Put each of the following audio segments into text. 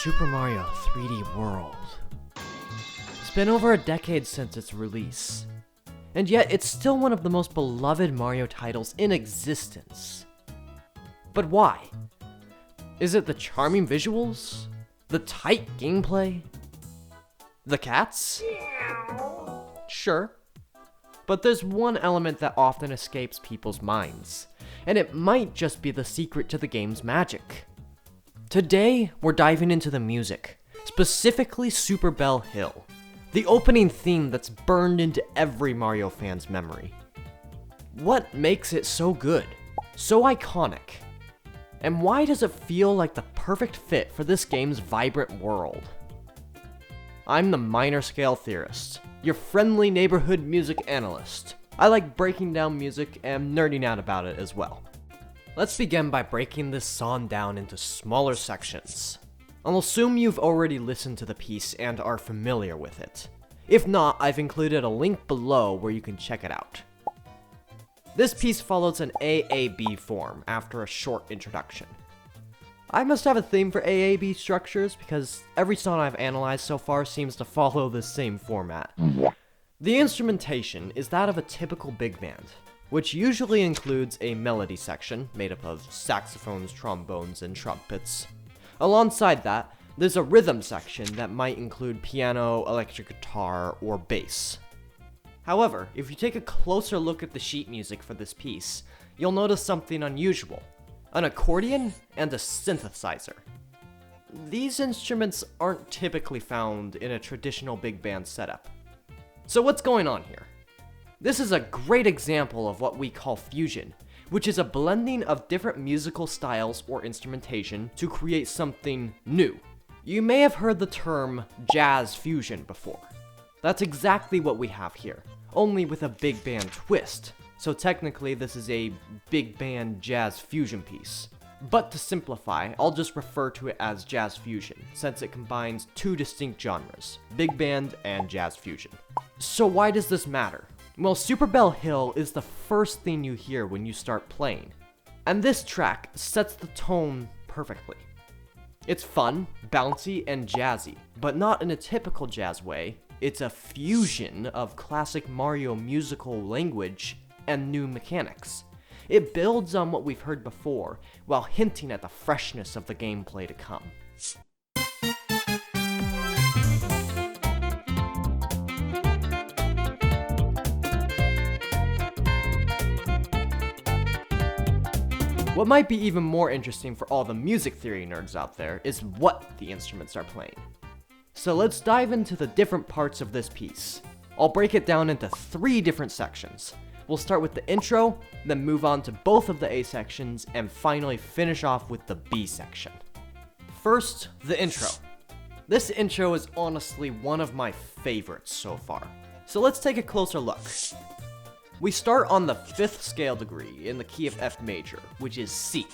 Super Mario 3D World. It's been over a decade since its release, and yet it's still one of the most beloved Mario titles in existence. But why? Is it the charming visuals? The tight gameplay? The cats? Sure. But there's one element that often escapes people's minds, and it might just be the secret to the game's magic. Today, we're diving into the music, specifically Super Bell Hill, the opening theme that's burned into every Mario fan's memory. What makes it so good, so iconic? And why does it feel like the perfect fit for this game's vibrant world? I'm the MinorScaleTheorist, your friendly neighborhood music analyst. I like breaking down music and nerding out about it as well. Let's begin by breaking this song down into smaller sections. I'll assume you've already listened to the piece and are familiar with it. If not, I've included a link below where you can check it out. This piece follows an AAB form after a short introduction. I must have a theme for AAB structures because every song I've analyzed so far seems to follow the same format. The instrumentation is that of a typical big band, which usually includes a melody section made up of saxophones, trombones, and trumpets. Alongside that, there's a rhythm section that might include piano, electric guitar, or bass. However, if you take a closer look at the sheet music for this piece, you'll notice something unusual: an accordion and a synthesizer. These instruments aren't typically found in a traditional big band setup. So what's going on here? This is a great example of what we call fusion, which is a blending of different musical styles or instrumentation to create something new. You may have heard the term jazz fusion before. That's exactly what we have here, only with a big band twist. So technically this is a big band jazz fusion piece. But to simplify, I'll just refer to it as jazz fusion, since it combines two distinct genres, big band and jazz fusion. So why does this matter? Well, Super Bell Hill is the first thing you hear when you start playing, and this track sets the tone perfectly. It's fun, bouncy, and jazzy, but not in a typical jazz way. It's a fusion of classic Mario musical language and new mechanics. It builds on what we've heard before, while hinting at the freshness of the gameplay to come. What might be even more interesting for all the music theory nerds out there is what the instruments are playing. So let's dive into the different parts of this piece. I'll break it down into 3 different sections. We'll start with the intro, then move on to both of the A sections, and finally finish off with the B section. First, the intro. This intro is honestly one of my favorites so far. So let's take a closer look. We start on the 5th scale degree in the key of F major, which is C.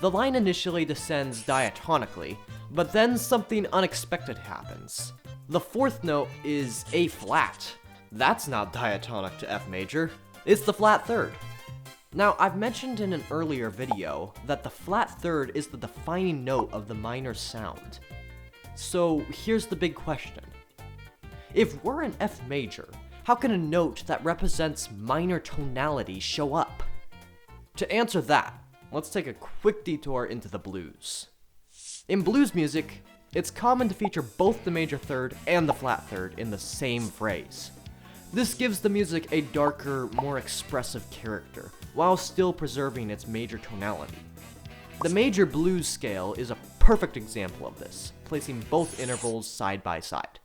The line initially descends diatonically, but then something unexpected happens. The 4th note is A flat. That's not diatonic to F major, it's the flat 3rd. Now, I've mentioned in an earlier video that the flat 3rd is the defining note of the minor sound. So here's the big question. If we're in F major, how can a note that represents minor tonality show up? To answer that, let's take a quick detour into the blues. In blues music, it's common to feature both the major 3rd and the flat 3rd in the same phrase. This gives the music a darker, more expressive character, while still preserving its major tonality. The major blues scale is a perfect example of this, placing both intervals side by side.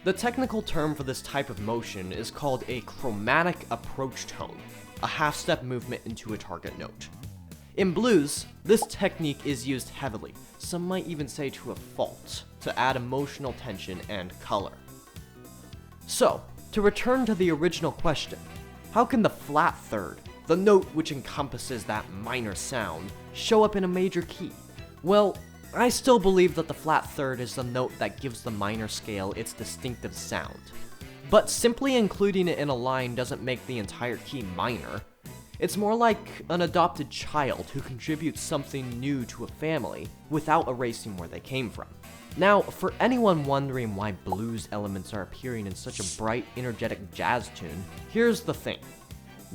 The technical term for this type of motion is called a chromatic approach tone, a half-step movement into a target note. In blues, this technique is used heavily, some might even say to a fault, to add emotional tension and color. So, to return to the original question, how can the flat 3rd, the note which encompasses that minor sound, show up in a major key? Well, I still believe that the flat 3rd is the note that gives the minor scale its distinctive sound. But simply including it in a line doesn't make the entire key minor. It's more like an adopted child who contributes something new to a family without erasing where they came from. Now, for anyone wondering why blues elements are appearing in such a bright, energetic jazz tune, here's the thing.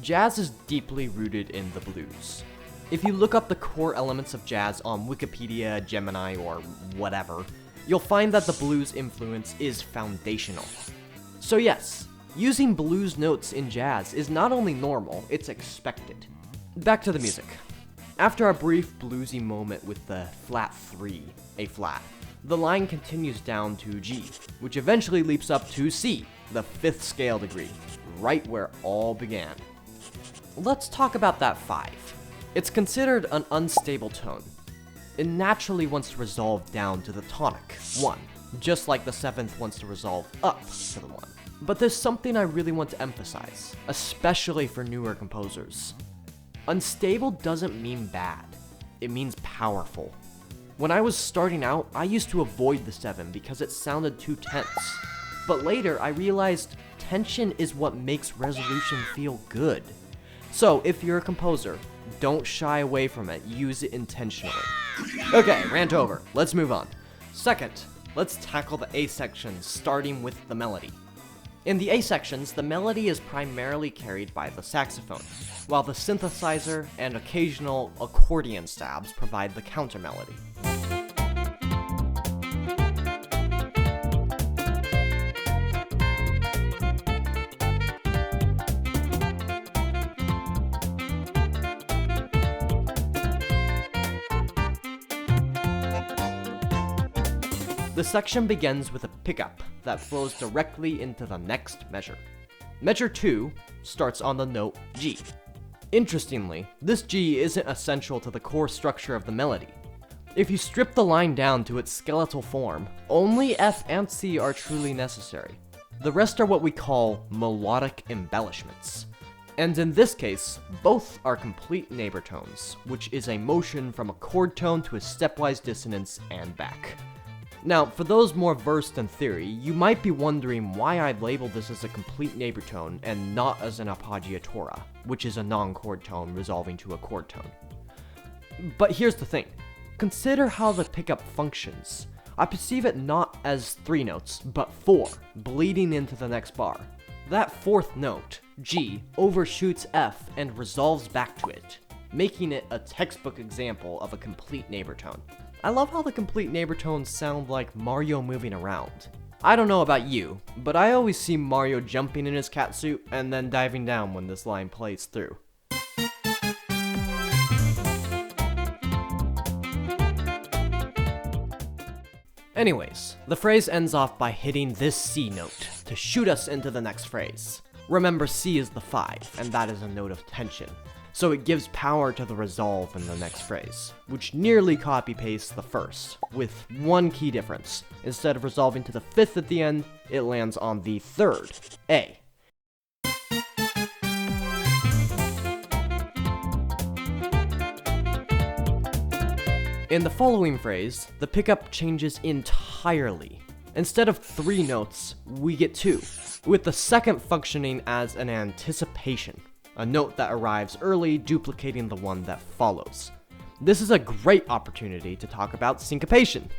Jazz is deeply rooted in the blues. If you look up the core elements of jazz on Wikipedia, Gemini, or whatever, you'll find that the blues influence is foundational. So yes, using blues notes in jazz is not only normal, it's expected. Back to the music. After a brief bluesy moment with the flat 3, A flat, the line continues down to G, which eventually leaps up to C, the 5th scale degree, right where all began. Let's talk about that 5. It's considered an unstable tone. It naturally wants to resolve down to the tonic, 1, just like the 7th wants to resolve up to the 1. But there's something I really want to emphasize, especially for newer composers. Unstable doesn't mean bad, it means powerful. When I was starting out, I used to avoid the 7 because it sounded too tense. But later, I realized tension is what makes resolution feel good. So, if you're a composer, don't shy away from it, use it intentionally. Okay, rant over, let's move on. Second, let's tackle the A sections, starting with the melody. In the A sections, the melody is primarily carried by the saxophone, while the synthesizer and occasional accordion stabs provide the counter melody. The section begins with a pickup that flows directly into the next measure. Measure 2 starts on the note G. Interestingly, this G isn't essential to the core structure of the melody. If you strip the line down to its skeletal form, only F and C are truly necessary. The rest are what we call melodic embellishments. And in this case, both are complete neighbor tones, which is a motion from a chord tone to a stepwise dissonance and back. Now, for those more versed in theory, you might be wondering why I labeled this as a complete neighbor tone and not as an appoggiatura, which is a non-chord tone resolving to a chord tone. But here's the thing. Consider how the pickup functions. I perceive it not as 3 notes, but 4, bleeding into the next bar. That 4th note, G, overshoots F and resolves back to it, making it a textbook example of a complete neighbor tone. I love how the complete neighbor tones sound like Mario moving around. I don't know about you, but I always see Mario jumping in his catsuit and then diving down when this line plays through. Anyways, the phrase ends off by hitting this C note to shoot us into the next phrase. Remember, C is the 5, and that is a note of tension. So it gives power to the resolve in the next phrase, which nearly copy-pastes the first, with one key difference. Instead of resolving to the 5th at the end, it lands on the 3rd, A. In the following phrase, the pickup changes entirely. Instead of 3 notes, we get 2, with the second functioning as an anticipation. A note that arrives early, duplicating the one that follows. This is a great opportunity to talk about syncopation.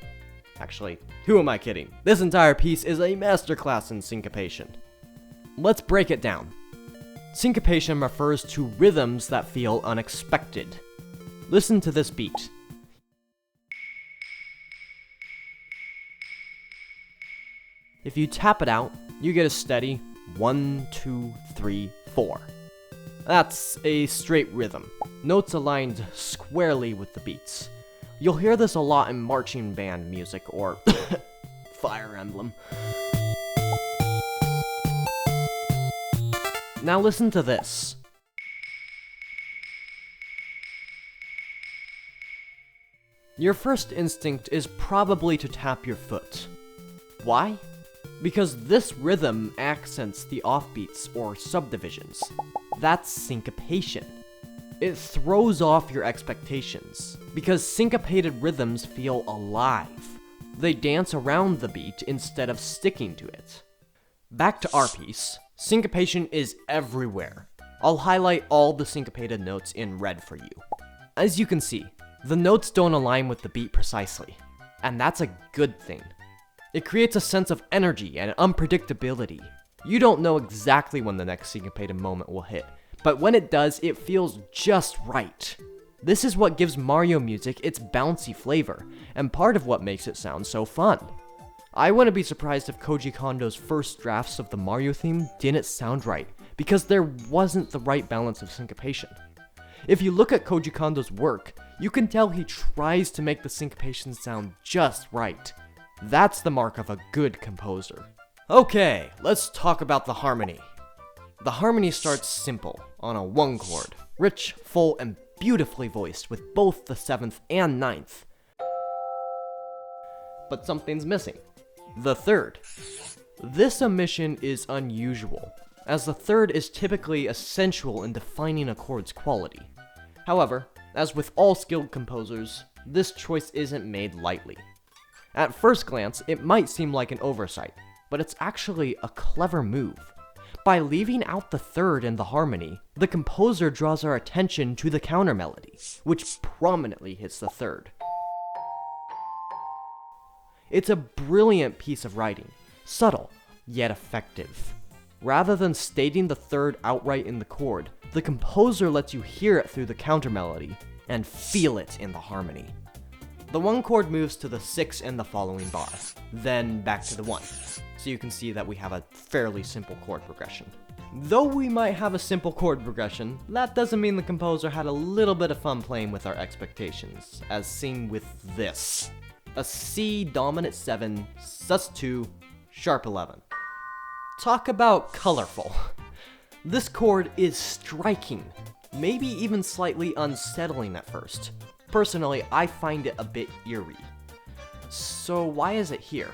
Actually, who am I kidding? This entire piece is a masterclass in syncopation. Let's break it down. Syncopation refers to rhythms that feel unexpected. Listen to this beat. If you tap it out, you get a steady 1, 2, 3, 4. That's a straight rhythm, notes aligned squarely with the beats. You'll hear this a lot in marching band music or Fire Emblem. Now listen to this. Your first instinct is probably to tap your foot. Why? Because this rhythm accents the offbeats or subdivisions. That's syncopation. It throws off your expectations, because syncopated rhythms feel alive. They dance around the beat instead of sticking to it. Back to our piece, syncopation is everywhere. I'll highlight all the syncopated notes in red for you. As you can see, the notes don't align with the beat precisely, and that's a good thing. It creates a sense of energy and unpredictability. You don't know exactly when the next syncopated moment will hit, but when it does, it feels just right. This is what gives Mario music its bouncy flavor, and part of what makes it sound so fun. I wouldn't be surprised if Koji Kondo's first drafts of the Mario theme didn't sound right, because there wasn't the right balance of syncopation. If you look at Koji Kondo's work, you can tell he tries to make the syncopation sound just right. That's the mark of a good composer. Okay, let's talk about the harmony. The harmony starts simple, on a 1 chord, rich, full, and beautifully voiced with both the 7th and 9th. But something's missing. The 3rd. This omission is unusual, as the 3rd is typically essential in defining a chord's quality. However, as with all skilled composers, this choice isn't made lightly. At first glance, it might seem like an oversight, but it's actually a clever move. By leaving out the 3rd in the harmony, the composer draws our attention to the counter melody, which prominently hits the 3rd. It's a brilliant piece of writing, subtle, yet effective. Rather than stating the 3rd outright in the chord, the composer lets you hear it through the counter melody, and feel it in the harmony. The 1 chord moves to the 6 in the following bar, then back to the 1, so you can see that we have a fairly simple chord progression. Though we might have a simple chord progression, that doesn't mean the composer had a little bit of fun playing with our expectations, as seen with this. A C dominant 7, sus2, sharp 11. Talk about colorful. This chord is striking, maybe even slightly unsettling at first. Personally, I find it a bit eerie. So why is it here?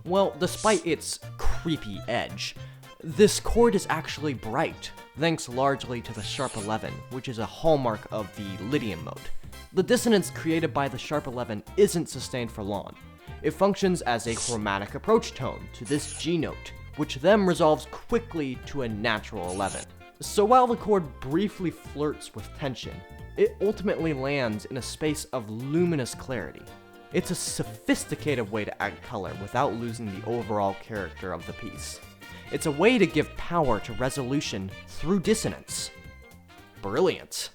Well, despite its creepy edge, this chord is actually bright, thanks largely to the sharp 11, which is a hallmark of the Lydian mode. The dissonance created by the sharp 11 isn't sustained for long. It functions as a chromatic approach tone to this G note, which then resolves quickly to a natural 11. So while the chord briefly flirts with tension, it ultimately lands in a space of luminous clarity. It's a sophisticated way to add color without losing the overall character of the piece. It's a way to give power to resolution through dissonance. Brilliant.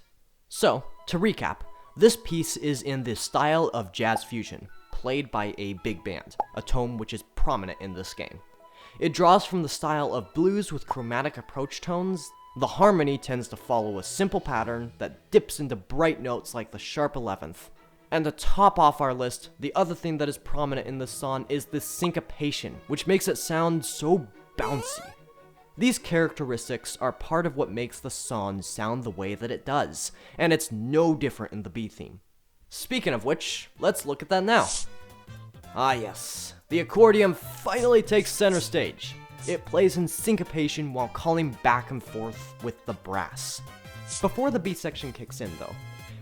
So, to recap, this piece is in the style of jazz fusion, played by a big band, a tone which is prominent in this game. It draws from the style of blues with chromatic approach tones. The harmony tends to follow a simple pattern that dips into bright notes like the sharp 11th. And to top off our list, the other thing that is prominent in this song is the syncopation, which makes it sound so bouncy. These characteristics are part of what makes the song sound the way that it does, and it's no different in the B theme. Speaking of which, let's look at that now. Ah yes, the accordion finally takes center stage. It plays in syncopation while calling back and forth with the brass. Before the B section kicks in though,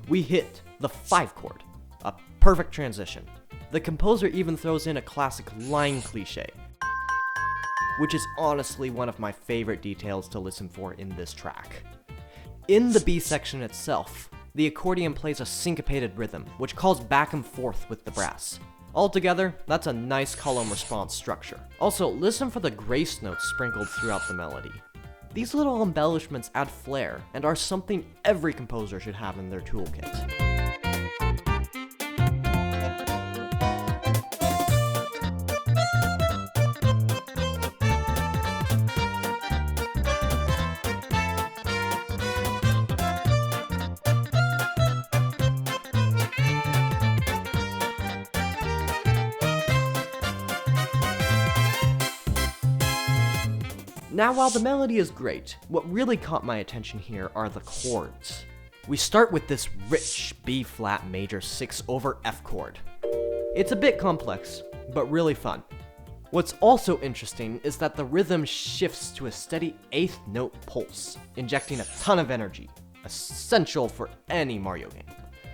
we hit the 5 chord, a perfect transition. The composer even throws in a classic line cliche, which is honestly one of my favorite details to listen for in this track. In the B section itself, the accordion plays a syncopated rhythm, which calls back and forth with the brass. Altogether, that's a nice call and response structure. Also, listen for the grace notes sprinkled throughout the melody. These little embellishments add flair and are something every composer should have in their toolkit. Now, while the melody is great, what really caught my attention here are the chords. We start with this rich B-flat major 6 over F chord. It's a bit complex, but really fun. What's also interesting is that the rhythm shifts to a steady 8th note pulse, injecting a ton of energy, essential for any Mario game.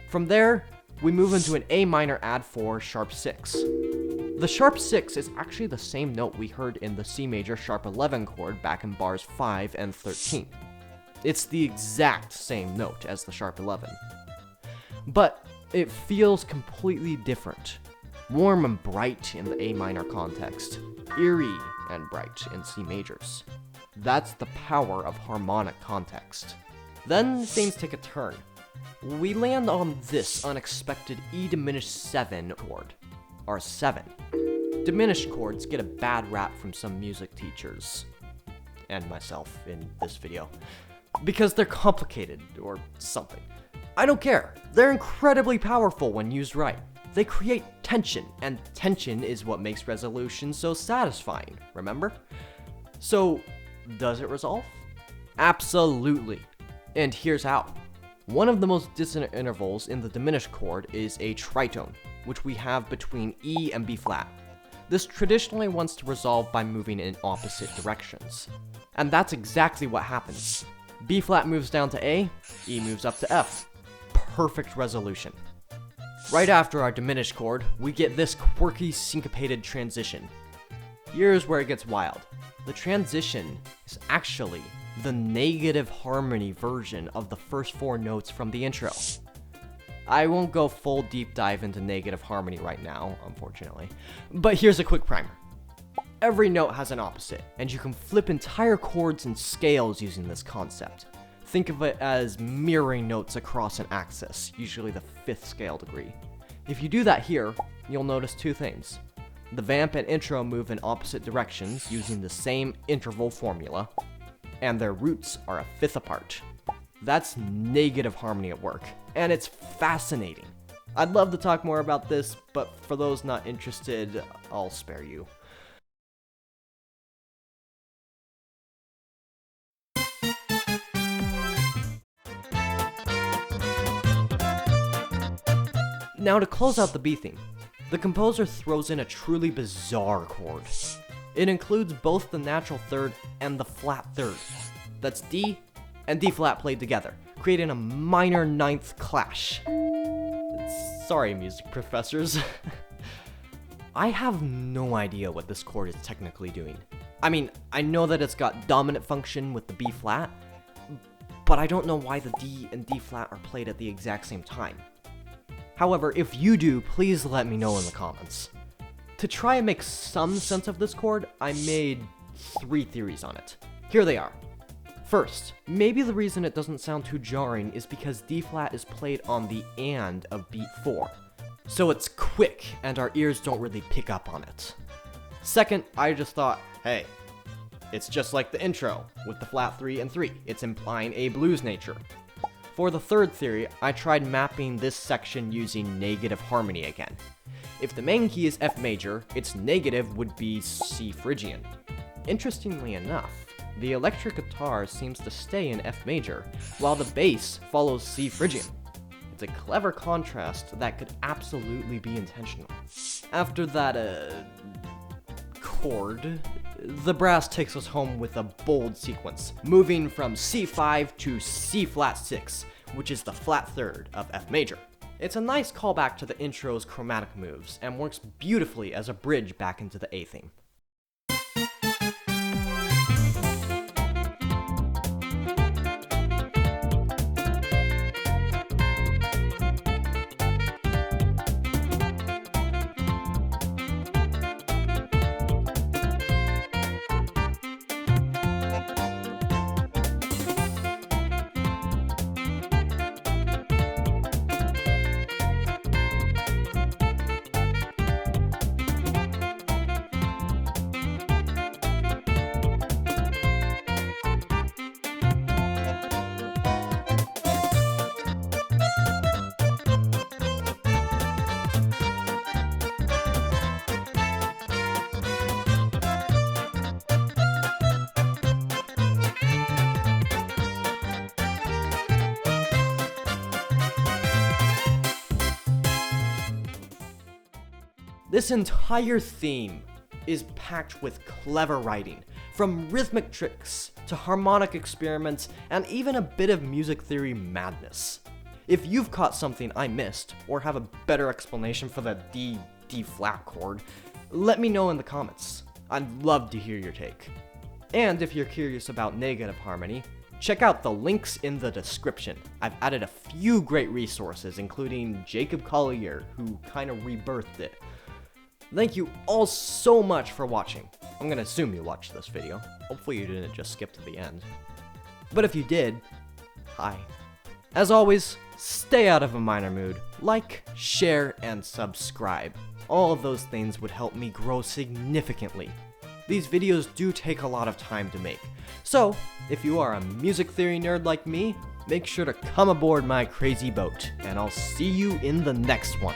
From there, we move into an A minor add 4 sharp 6. The sharp 6 is actually the same note we heard in the C major sharp 11 chord back in bars 5 and 13. It's the exact same note as the sharp 11. But it feels completely different. Warm and bright in the A minor context, eerie and bright in C majors. That's the power of harmonic context. Then things take a turn. We land on this unexpected E diminished 7 chord, R7. Diminished chords get a bad rap from some music teachers, and myself in this video, because they're complicated or something. I don't care, they're incredibly powerful when used right. They create tension, and tension is what makes resolution so satisfying, remember? So, does it resolve? Absolutely. And here's how. One of the most dissonant intervals in the diminished chord is a tritone, which we have between E and B flat. This traditionally wants to resolve by moving in opposite directions. And that's exactly what happens. B flat moves down to A, E moves up to F. Perfect resolution. Right after our diminished chord, we get this quirky syncopated transition. Here's where it gets wild. The transition is actually the negative harmony version of the first 4 notes from the intro. I won't go full deep dive into negative harmony right now, unfortunately, but here's a quick primer. Every note has an opposite, and you can flip entire chords and scales using this concept. Think of it as mirroring notes across an axis, usually the 5th scale degree. If you do that here, you'll notice 2 things. The vamp and intro move in opposite directions using the same interval formula, and their roots are a 5th apart. That's negative harmony at work, and it's fascinating. I'd love to talk more about this, but for those not interested, I'll spare you. Now to close out the B theme, the composer throws in a truly bizarre chord. It includes both the natural third and the flat third. That's D and D flat played together, creating a minor 9th clash. Sorry, music professors. I have no idea what this chord is technically doing. I mean, I know that it's got dominant function with the B flat, but I don't know why the D and D flat are played at the exact same time. However, if you do, please let me know in the comments. To try and make some sense of this chord, I made 3 theories on it. Here they are. First, maybe the reason it doesn't sound too jarring is because D flat is played on the and of beat 4. So it's quick, and our ears don't really pick up on it. Second, I just thought, hey, it's just like the intro, with the flat 3 and 3. It's implying a blues nature. For the third theory, I tried mapping this section using negative harmony again. If the main key is F major, its negative would be C Phrygian. Interestingly enough, the electric guitar seems to stay in F major, while the bass follows C Phrygian. It's a clever contrast that could absolutely be intentional. After that, chord, the brass takes us home with a bold sequence, moving from C5 to C flat 6, which is the flat third of F major. It's a nice callback to the intro's chromatic moves, and works beautifully as a bridge back into the A theme. This entire theme is packed with clever writing, from rhythmic tricks to harmonic experiments and even a bit of music theory madness. If you've caught something I missed, or have a better explanation for the D flat chord, let me know in the comments. I'd love to hear your take. And if you're curious about negative harmony, check out the links in the description. I've added a few great resources, including Jacob Collier, who kind of rebirthed it. Thank you all so much for watching. I'm gonna assume you watched this video. Hopefully you didn't just skip to the end. But if you did, hi. As always, stay out of a minor mood. Like, share, and subscribe. All of those things would help me grow significantly. These videos do take a lot of time to make. So, if you are a music theory nerd like me, make sure to come aboard my crazy boat, and I'll see you in the next one.